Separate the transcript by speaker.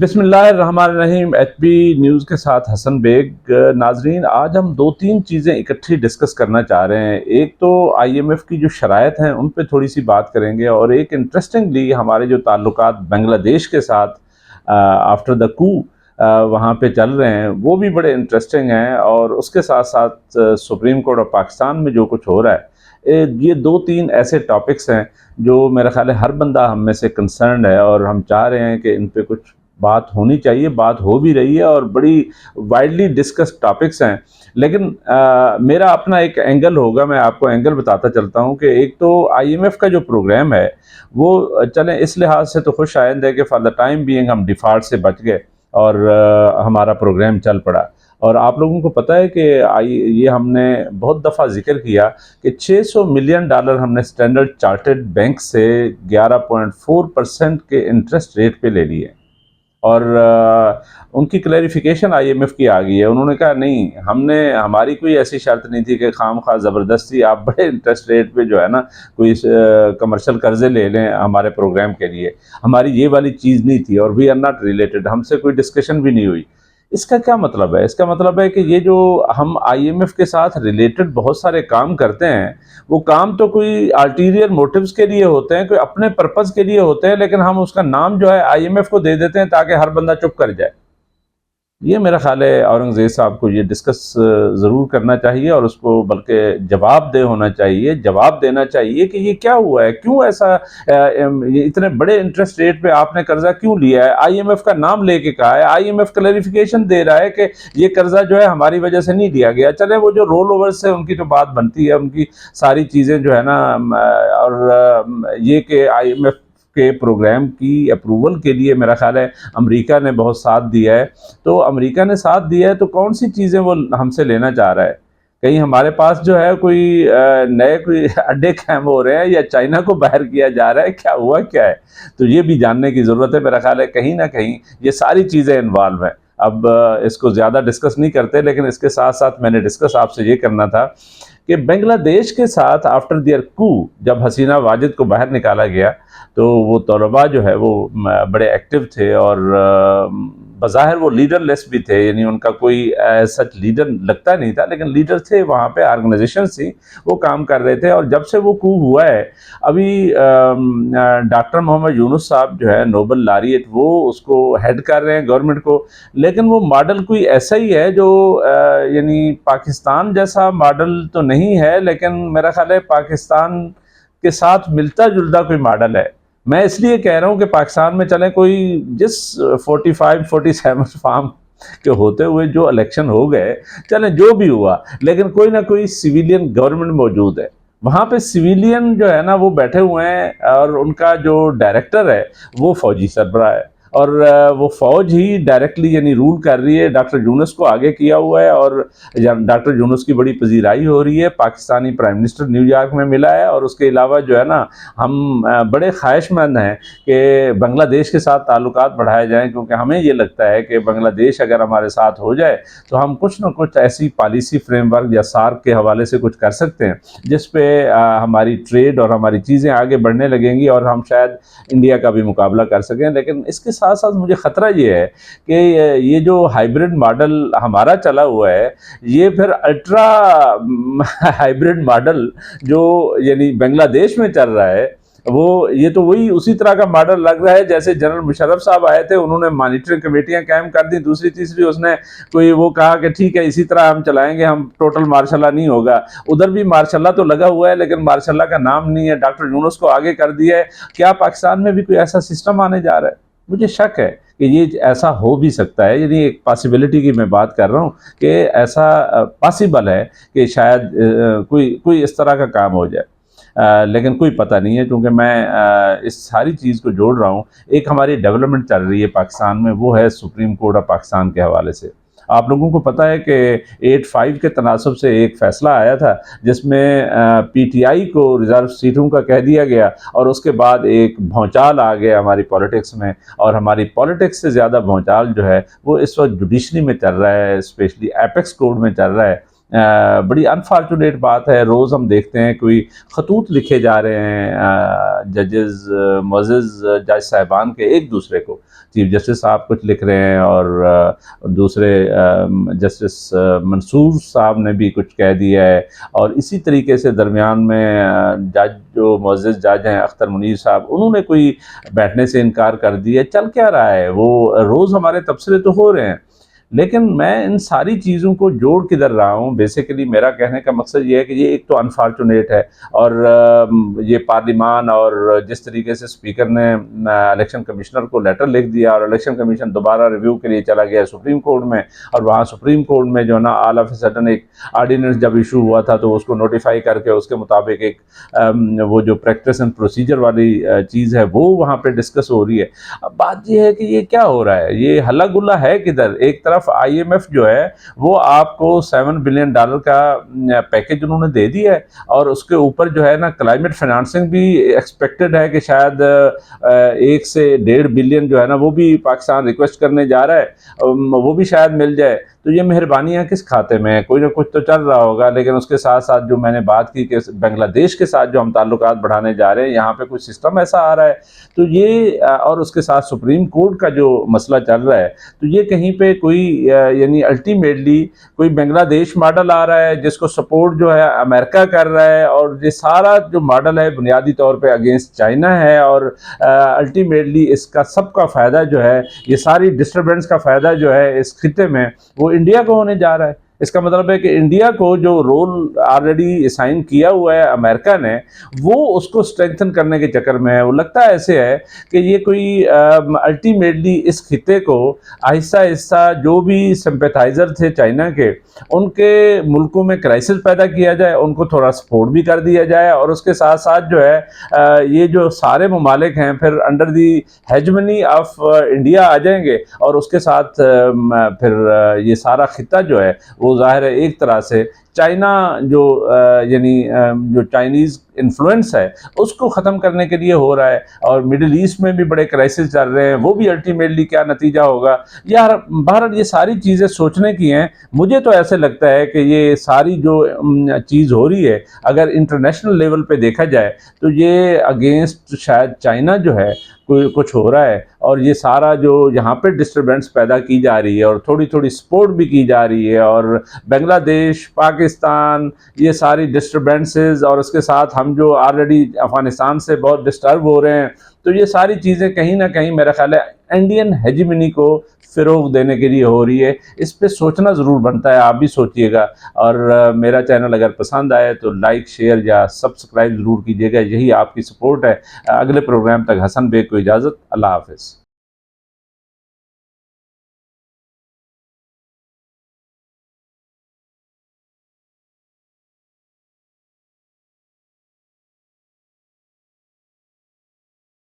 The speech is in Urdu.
Speaker 1: بسم اللہ الرحمن الرحیم۔ ایچ پی نیوز کے ساتھ حسن بیگ۔ ناظرین، آج ہم دو تین چیزیں اکٹھی ڈسکس کرنا چاہ رہے ہیں۔ ایک تو آئی ایم ایف کی جو شرائط ہیں ان پہ تھوڑی سی بات کریں گے، اور ایک انٹرسٹنگلی ہمارے جو تعلقات بنگلہ دیش کے ساتھ آفٹر دا کو وہاں پہ چل رہے ہیں وہ بھی بڑے انٹرسٹنگ ہیں، اور اس کے ساتھ ساتھ سپریم کورٹ آف پاکستان میں جو کچھ ہو رہا ہے، یہ دو تین ایسے ٹاپکس ہیں جو میرا خیال ہے ہر بندہ ہم میں سے کنسرنڈ ہے، اور ہم چاہ رہے ہیں کہ ان پہ کچھ بات ہونی چاہیے، بات ہو بھی رہی ہے، اور بڑی وائڈلی ڈسکس ٹاپکس ہیں۔ لیکن میرا اپنا ایک اینگل ہوگا، میں آپ کو اینگل بتاتا چلتا ہوں کہ ایک تو آئی ایم ایف کا جو پروگرام ہے وہ چلیں اس لحاظ سے تو خوش آئند ہے کہ فار دا ٹائم بینگ ہم ڈیفالٹ سے بچ گئے اور ہمارا پروگرام چل پڑا۔ اور آپ لوگوں کو پتہ ہے کہ یہ ہم نے بہت دفعہ ذکر کیا کہ $600 ملین ہم نے اسٹینڈرڈ چارٹرڈ بینک سے 11.4% کے انٹرسٹ ریٹ پہ لے لیے، اور ان کی کلیریفیکیشن آئی ایم ایف کی آ گئی ہے۔ انہوں نے کہا نہیں، ہماری کوئی ایسی شرط نہیں تھی کہ خام خواہ زبردستی آپ بڑے انٹرسٹ ریٹ پہ جو ہے نا کوئی کمرشل قرضے لے لیں ہمارے پروگرام کے لیے، ہماری یہ والی چیز نہیں تھی، اور وی آر ناٹ ریلیٹڈ، ہم سے کوئی ڈسکشن بھی نہیں ہوئی۔ اس کا کیا مطلب ہے؟ اس کا مطلب ہے کہ یہ جو ہم آئی ایم ایف کے ساتھ ریلیٹڈ بہت سارے کام کرتے ہیں، وہ کام تو کوئی الٹیریئر موٹیوز کے لیے ہوتے ہیں، کوئی اپنے پرپز کے لیے ہوتے ہیں، لیکن ہم اس کا نام جو ہے آئی ایم ایف کو دے دیتے ہیں تاکہ ہر بندہ چپ کر جائے۔ یہ میرا خیال ہے اورنگزیب صاحب کو یہ ڈسکس ضرور کرنا چاہیے، اور اس کو بلکہ جواب دہ ہونا چاہیے، جواب دینا چاہیے کہ یہ کیا ہوا ہے، کیوں ایسا یہ اتنے بڑے انٹرسٹ ریٹ پہ آپ نے قرضہ کیوں لیا ہے؟ آئی ایم ایف کا نام لے کے کہا ہے، آئی ایم ایف کلیریفیکیشن دے رہا ہے کہ یہ قرضہ جو ہے ہماری وجہ سے نہیں دیا گیا۔ چلے وہ جو رول اوورز سے ان کی تو بات بنتی ہے، ان کی ساری چیزیں جو ہے نا، اور یہ کہ آئی ایم ایف کے پروگرام کی اپروول کے لیے میرا خیال ہے امریکہ نے بہت ساتھ دیا ہے۔ تو امریکہ نے ساتھ دیا ہے تو کون سی چیزیں وہ ہم سے لینا چاہ رہا ہے؟ کہیں ہمارے پاس جو ہے کوئی نئے کوئی اڈے قائم ہو رہے ہیں، یا چائنا کو باہر کیا جا رہا ہے؟ کیا ہوا کیا ہے؟ تو یہ بھی جاننے کی ضرورت ہے۔ میرا خیال ہے کہیں نہ کہیں یہ ساری چیزیں انوالو ہیں۔ اب اس کو زیادہ ڈسکس نہیں کرتے، لیکن اس کے ساتھ ساتھ میں نے ڈسکس آپ سے یہ کرنا تھا کہ بنگلہ دیش کے ساتھ آفٹر دیئر کو جب حسینہ واجد کو باہر نکالا گیا تو وہ طلباء جو ہے وہ بڑے ایکٹیو تھے، اور بظاہر وہ لیڈر لیس بھی تھے، یعنی ان کا کوئی سچ لیڈر لگتا نہیں تھا، لیکن لیڈر تھے، وہاں پہ آرگنائزیشنز تھی، وہ کام کر رہے تھے۔ اور جب سے وہ کو ہوا ہے، ابھی ڈاکٹر محمد یونس صاحب جو ہے نوبل لاریٹ، وہ اس کو ہیڈ کر رہے ہیں گورنمنٹ کو، لیکن وہ ماڈل کوئی ایسا ہی ہے جو یعنی پاکستان جیسا ماڈل تو نہیں ہے، لیکن میرا خیال ہے پاکستان کے ساتھ ملتا جلتا کوئی ماڈل ہے۔ میں اس لیے کہہ رہا ہوں کہ پاکستان میں چلیں کوئی جس 47 فارم کے ہوتے ہوئے جو الیکشن ہو گئے، چلیں جو بھی ہوا، لیکن کوئی نہ کوئی سویلین گورنمنٹ موجود ہے وہاں پہ۔ سویلین جو ہے نا وہ بیٹھے ہوئے ہیں، اور ان کا جو ڈائریکٹر ہے وہ فوجی سربراہ ہے، اور وہ فوج ہی ڈائریکٹلی یعنی رول کر رہی ہے۔ ڈاکٹر یونس کو آگے کیا ہوا ہے، اور ڈاکٹر یونس کی بڑی پذیرائی ہو رہی ہے، Pakistani prime minister new York میں ملا ہے، اور اس کے علاوہ جو ہے نا ہم بڑے خواہش مند ہیں کہ بنگلہ دیش کے ساتھ تعلقات بڑھائے جائیں، کیونکہ ہمیں یہ لگتا ہے کہ بنگلہ دیش اگر ہمارے ساتھ ہو جائے تو ہم کچھ نہ کچھ ایسی پالیسی فریم ورک یا سارک کے حوالے سے کچھ کر سکتے ہیں جس پہ ہماری ٹریڈ اور ہماری چیزیں آگے بڑھنے لگیں گی، اور ہم شاید انڈیا کا بھی مقابلہ کر سکیں۔ لیکن اس کے ساتھ ساتھ مجھے خطرہ یہ ہے کہ یہ جو ہائیبرڈ ماڈل ہمارا چلا ہوا ہے، یہ پھر الٹرا ہائیبرڈ ماڈل جو یعنی بنگلہ دیش میں چل رہا ہے، یہ تو وہی اسی طرح کا ماڈل لگ رہا ہے جیسے جنرل مشرف صاحب آئے تھے، انہوں نے مانیٹرنگ کمیٹیاں قائم کر دی، دوسری تیسری اس نے کوئی وہ کہا کہ ٹھیک ہے اسی طرح ہم چلائیں گے، ہم ٹوٹل مارشاء اللہ نہیں ہوگا۔ ادھر بھی مارشاء اللہ تو لگا ہوا ہے، لیکن مارشاء اللہ کا نام نہیں ہے۔ ڈاکٹر یونس کو آگے کر دیا ہے۔ کیا پاکستان میں بھی کوئی ایسا سسٹم آنے جا رہا ہے؟ مجھے شک ہے کہ یہ ایسا ہو بھی سکتا ہے، یعنی ایک پاسبلٹی کی میں بات کر رہا ہوں کہ ایسا پاسبل ہے کہ شاید کوئی اس طرح کا کام ہو جائے، لیکن کوئی پتہ نہیں ہے، کیونکہ میں اس ساری چیز کو جوڑ رہا ہوں۔ ایک ہماری ڈیولپمنٹ چل رہی ہے پاکستان میں، وہ ہے سپریم کورٹ آف پاکستان کے حوالے سے۔ آپ لوگوں کو پتہ ہے کہ 8-5 کے تناسب سے ایک فیصلہ آیا تھا جس میں پی ٹی آئی کو ریزرو سیٹوں کا کہہ دیا گیا، اور اس کے بعد ایک بھونچال آ گیا ہماری پولیٹکس میں، اور ہماری پولیٹکس سے زیادہ بھونچال جو ہے وہ اس وقت جوڈیشری میں چل رہا ہے، اسپیشلی ایپیکس کورٹ میں چل رہا ہے۔ بڑی انفارچونیٹ بات ہے، روز ہم دیکھتے ہیں کوئی خطوط لکھے جا رہے ہیں ججز، معزز جج صاحبان کے ایک دوسرے کو، چیف جسٹس صاحب کچھ لکھ رہے ہیں اور دوسرے جسٹس منصور صاحب نے بھی کچھ کہہ دیا ہے، اور اسی طریقے سے درمیان میں جج جو معزز جج ہیں اختر منیر صاحب، انہوں نے کوئی بیٹھنے سے انکار کر دیا. چل کیا رہا ہے؟ وہ روز ہمارے تبصرے تو ہو رہے ہیں، لیکن میں ان ساری چیزوں کو جوڑ کدھر رہا ہوں؟ بیسیکلی میرا کہنے کا مقصد یہ ہے کہ یہ ایک تو انفارچونیٹ ہے، اور یہ پارلیمان اور جس طریقے سے اسپیکر نے الیکشن کمشنر کو لیٹر لکھ دیا، اور الیکشن کمیشن دوبارہ ریویو کے لیے چلا گیا سپریم کورٹ میں، اور وہاں سپریم کورٹ میں جو ہے نا آل آف اے سڈن ایک آرڈیننس جب ایشو ہوا تھا تو اس کو نوٹیفائی کر کے اس کے مطابق ایک وہ جو پریکٹس اینڈ پروسیجر والی چیز ہے وہ وہاں پہ ڈسکس ہو رہی ہے. اب بات یہ ہے کہ یہ کیا ہو رہا ہے؟ یہ ہلا گلا ہے کدھر؟ ایک طرف آئی ایم ایف جو ہے وہ آپ کو $7 بلین کا پیکج انہوں نے دے دیا ہے، اور اس کے اوپر جو ہے نا کلائمیٹ فنانسنگ بھی ایکسپیکٹڈ ہے کہ شاید 1 سے 1.5 بلین جو ہے نا وہ بھی پاکستان ریکویسٹ کرنے جا رہا ہے، وہ بھی شاید مل جائے. تو یہ مہربانیاں کس کھاتے میں ہیں؟ کوئی نہ کچھ تو چل رہا ہوگا. لیکن اس کے ساتھ ساتھ جو میں نے بات کی کہ بنگلہ دیش کے ساتھ جو ہم تعلقات بڑھانے جا رہے ہیں، یہاں پہ کوئی سسٹم ایسا آ رہا ہے تو یہ اور اس کے ساتھ سپریم کورٹ کا جو مسئلہ چل رہا ہے، تو یہ کہیں پہ کوئی یعنی الٹیمیٹلی کوئی بنگلہ دیش ماڈل آ رہا ہے جس کو سپورٹ جو ہے امریکہ کر رہا ہے، اور یہ سارا جو ماڈل ہے بنیادی طور پہ اگینسٹ چائنا ہے، اور الٹیمیٹلی اس کا سب کا فائدہ جو ہے، یہ ساری ڈسٹربنس کا فائدہ جو ہے اس خطے میں وہ انڈیا کو ہونے جا رہا ہے. اس کا مطلب ہے کہ انڈیا کو جو رول آلریڈی اسائن کیا ہوا ہے امریکہ نے، وہ اس کو اسٹرینتھن کرنے کے چکر میں ہے. وہ لگتا ہے ایسے ہے کہ یہ کوئی الٹیمیٹلی اس خطے کو آہستہ آہستہ جو بھی سمپیتھائزر تھے چائنا کے، ان کے ملکوں میں کرائسس پیدا کیا جائے، ان کو تھوڑا سپورٹ بھی کر دیا جائے، اور اس کے ساتھ ساتھ جو ہے یہ جو سارے ممالک ہیں پھر under the hegemony of India آ جائیں گے، اور اس کے ساتھ پھر یہ سارا خطہ جو ہے وہ ظاہر ہے ایک طرح سے چائنا جو یعنی جو چائنیز انفلوئنس ہے اس کو ختم کرنے کے لیے ہو رہا ہے. اور مڈل ایسٹ میں بھی بڑے کرائسس چل رہے ہیں، وہ بھی الٹیمیٹلی کیا نتیجہ ہوگا یار؟ بہرحال یہ ساری چیزیں سوچنے کی ہیں. مجھے تو ایسے لگتا ہے کہ یہ ساری جو چیز ہو رہی ہے اگر انٹرنیشنل لیول پہ دیکھا جائے تو یہ اگینسٹ شاید چائنا جو ہے کوئی کچھ ہو رہا ہے، اور یہ سارا جو یہاں پہ ڈسٹربنس پیدا کی جا رہی ہے اور تھوڑی تھوڑی سپورٹ بھی کی جا رہی ہے، اور بنگلہ دیش، پاکستان، یہ ساری ڈسٹربنسز، اور اس کے ساتھ ہم جو آلریڈی افغانستان سے بہت ڈسٹرب ہو رہے ہیں، تو یہ ساری چیزیں کہیں نہ کہیں میرا خیال ہے انڈین ہیجمنی کو فروغ دینے کے لیے ہو رہی ہے. اس پہ سوچنا ضرور بنتا ہے، آپ بھی سوچئے گا. اور میرا چینل اگر پسند آئے تو لائک، شیئر یا سبسکرائب ضرور کیجیے گا، یہی آپ کی سپورٹ ہے. اگلے پروگرام تک حسن بیگ کو اجازت. اللہ حافظ.